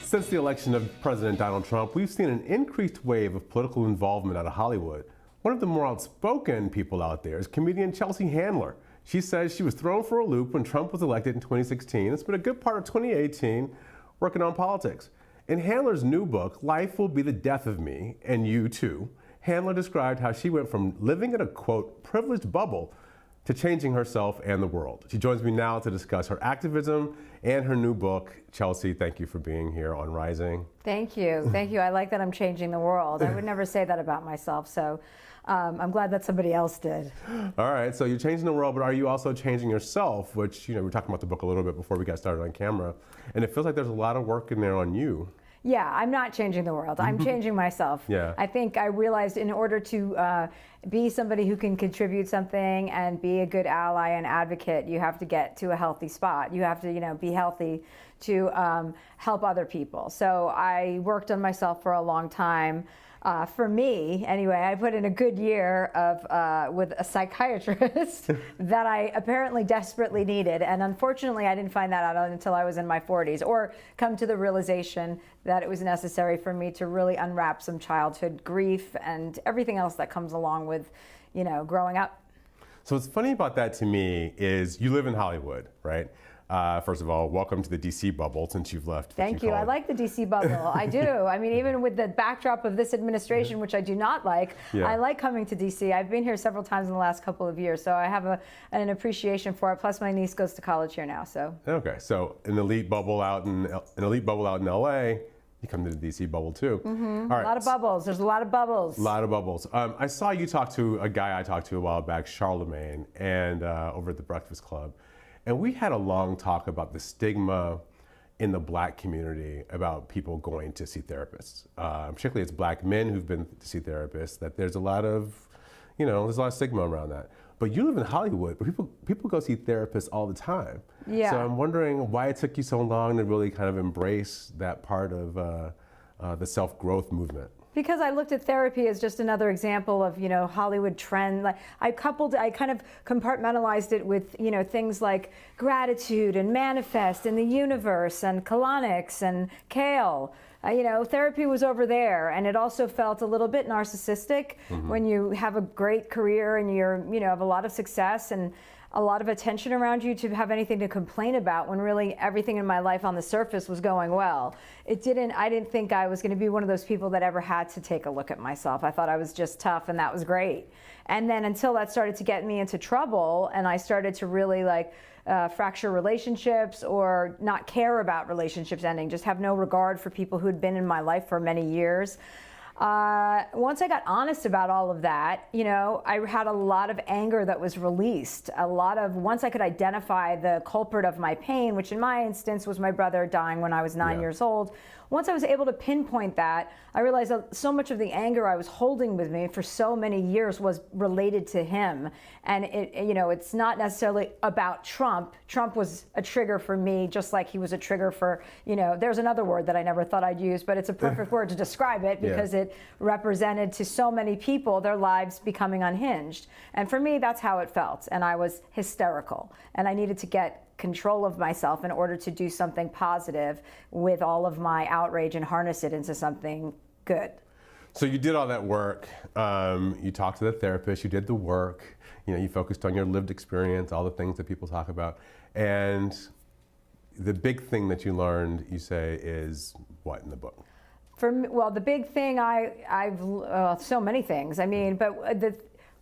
Since the election of President Donald Trump, we've seen an increased wave of political involvement out of Hollywood. One of the more outspoken people out there is comedian Chelsea Handler. She says she was thrown for a loop when Trump was elected in 2016 and spent a good part of 2018 working on politics. In Handler's new book, Life Will Be the Death of Me, and You Too, Handler described how she went from living in a, quote, privileged bubble to changing herself and the world. She joins me now to discuss her activism and her new book. Chelsea, thank you for being here on Rising. Thank you. Thank you. I like that I'm changing the world. I would never say that about myself, so I'm glad that somebody else did. All right, so you're changing the world, but are you also changing yourself? Which, we were talking about the book a little bit before we got started on camera, and it feels like there's a lot of work in there on you. Yeah, I'm not changing the world. I'm changing myself. Yeah. I think I realized in order to be somebody who can contribute something and be a good ally and advocate, you have to get to a healthy spot. You have to, be healthy to help other people. So I worked on myself for a long time. For me, anyway, I put in a good year of with a psychiatrist that I apparently desperately needed, and unfortunately, I didn't find that out until I was in my 40s, or come to the realization that it was necessary for me to really unwrap some childhood grief and everything else that comes along with, growing up. So what's funny about that to me is you live in Hollywood, right? First of all, welcome to the DC bubble since you've left. Thank you. I like the DC bubble. I do. I mean, even with the backdrop of this administration, which I do not like, I like coming to DC. I've been here several times in the last couple of years, so I have an appreciation for it. Plus, my niece goes to college here now. So okay, so an elite bubble out in LA. You come to the DC bubble too. Mm-hmm. All right. A lot of bubbles. There's a lot of bubbles. A lot of bubbles. I saw you talk to a guy I talked to a while back, Charlemagne, and over at the Breakfast Club. And we had a long talk about the stigma in the black community about people going to see therapists. Particularly it's black men who've been to see therapists, that there's a lot of, there's a lot of stigma around that. But you live in Hollywood, where people go see therapists all the time. Yeah. So I'm wondering why it took you so long to really kind of embrace that part of the self-growth movement. Because I looked at therapy as just another example of, Hollywood trend. Like I kind of compartmentalized it with, things like gratitude and manifest and the universe and colonics and kale. Therapy was over there, and it also felt a little bit narcissistic when you have a great career and you're, have a lot of success and a lot of attention around you to have anything to complain about when really everything in my life on the surface was going well. I didn't think I was going to be one of those people that ever had to take a look at myself. I thought I was just tough, and that was great. And then until that started to get me into trouble, and I started to really fracture relationships or not care about relationships ending, just have no regard for people who'd been in my life for many years. Once I got honest about all of that, I had a lot of anger that was released. Once I could identify the culprit of my pain, which in my instance was my brother dying when I was 9 years old. Once I was able to pinpoint that, I realized that so much of the anger I was holding with me for so many years was related to him. And it's not necessarily about Trump. Trump was a trigger for me, just like he was a trigger for, there's another word that I never thought I'd use, but it's a perfect word to describe it because it represented to so many people their lives becoming unhinged. And for me, that's how it felt. And I was hysterical. And I needed to get control of myself in order to do something positive with all of my outrage and harness it into something good. So you did all that work. You talked to the therapist, you did the work, you focused on your lived experience, all the things that people talk about. And the big thing that you learned, you say, is what in the book? For me, well, the big thing I've so many things. I mean, but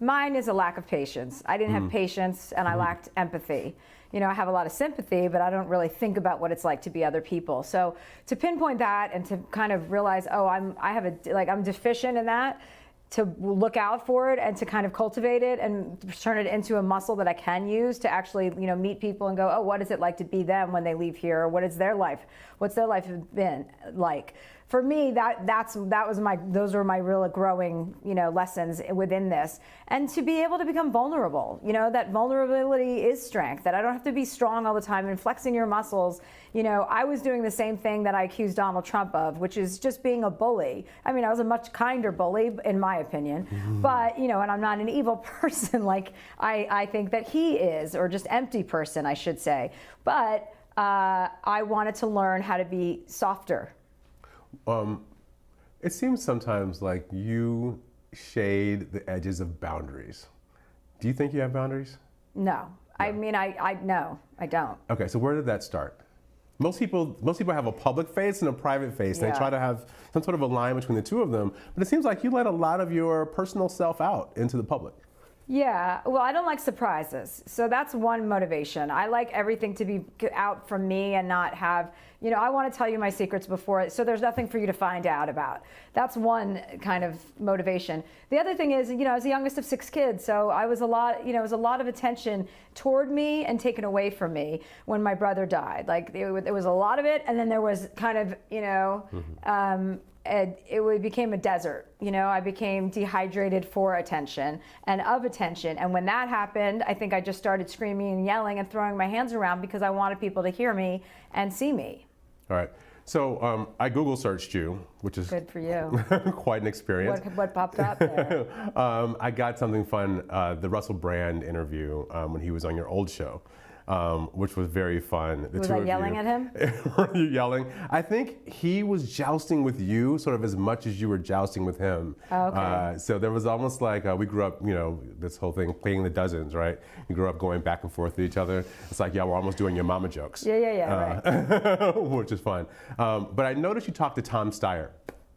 mine is a lack of patience. I didn't have patience, and I lacked empathy. I have a lot of sympathy, but I don't really think about what it's like to be other people. So to pinpoint that and to kind of realize, I'm deficient in that, to look out for it and to kind of cultivate it and turn it into a muscle that I can use to actually, meet people and go, oh, what is it like to be them when they leave here? Or what's their life been like? For me, those were my real growing, lessons within this. And to be able to become vulnerable, that vulnerability is strength, that I don't have to be strong all the time and flexing your muscles. I was doing the same thing that I accused Donald Trump of, which is just being a bully. I mean, I was a much kinder bully, in my opinion, but, and I'm not an evil person like I think that he is, or just empty person, I should say. But I wanted to learn how to be softer It seems sometimes like you shade the edges of boundaries. Do you think you have boundaries? No. I mean, no, I don't. Okay, so where did that start? Most people have a public face and a private face. Yeah. They try to have some sort of a line between the two of them, but it seems like you let a lot of your personal self out into the public. Yeah, well, I don't like surprises. So that's one motivation. I like everything to be out from me and not have, I want to tell you my secrets before, so there's nothing for you to find out about. That's one kind of motivation. The other thing is, I was the youngest of 6 kids, so I was it was a lot of attention toward me and taken away from me when my brother died. Like, there was a lot of it, and then there was kind of, it became a desert. I became dehydrated for attention and of attention. And when that happened, I think I just started screaming and yelling and throwing my hands around because I wanted people to hear me and see me. All right. So I Google searched you, which is good for you. Quite an experience. What popped up there? I got something fun, the Russell Brand interview when he was on your old show. Which was very fun. Was I yelling at him? Were you yelling? I think he was jousting with you sort of as much as you were jousting with him. Oh, okay. So there was almost like, we grew up, this whole thing, playing the dozens, right? We grew up going back and forth with each other. It's like, yeah, we're almost doing your mama jokes. Yeah, right. Which is fun. But I noticed you talked to Tom Steyer.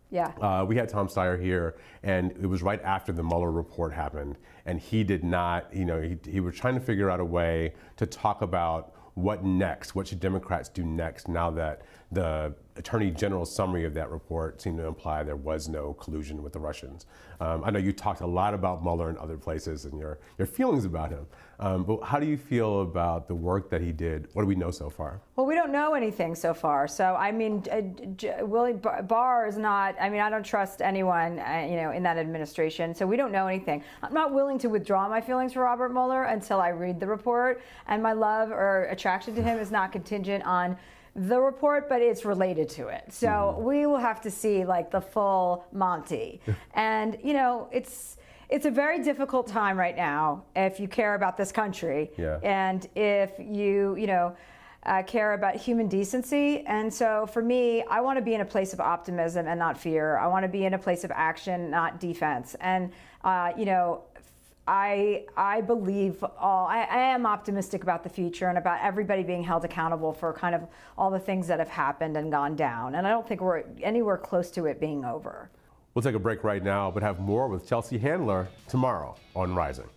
Yeah. We had Tom Steyer here, and it was right after the Mueller report happened, and he did not, he was trying to figure out a way to talk about what next, what should Democrats do next now that the Attorney General's summary of that report seemed to imply there was no collusion with the Russians. I know you talked a lot about Mueller in other places and your feelings about him, but how do you feel about the work that he did? What do we know so far? Well, we don't know anything so far. So, I mean, Willie Barr is not, I don't trust anyone, in that administration. So we don't know anything. I'm not willing to withdraw my feelings for Robert Mueller until I read the report. And my love or attraction to him is not contingent on the report, but it's related to it. So we will have to see like the full Monty. And, it's a very difficult time right now if you care about this country. Yeah. And if you, care about human decency. And so for me, I want to be in a place of optimism and not fear. I want to be in a place of action, not defense. And, I believe I am optimistic about the future and about everybody being held accountable for kind of all the things that have happened and gone down. And I don't think we're anywhere close to it being over. We'll take a break right now, but have more with Chelsea Handler tomorrow on Rising.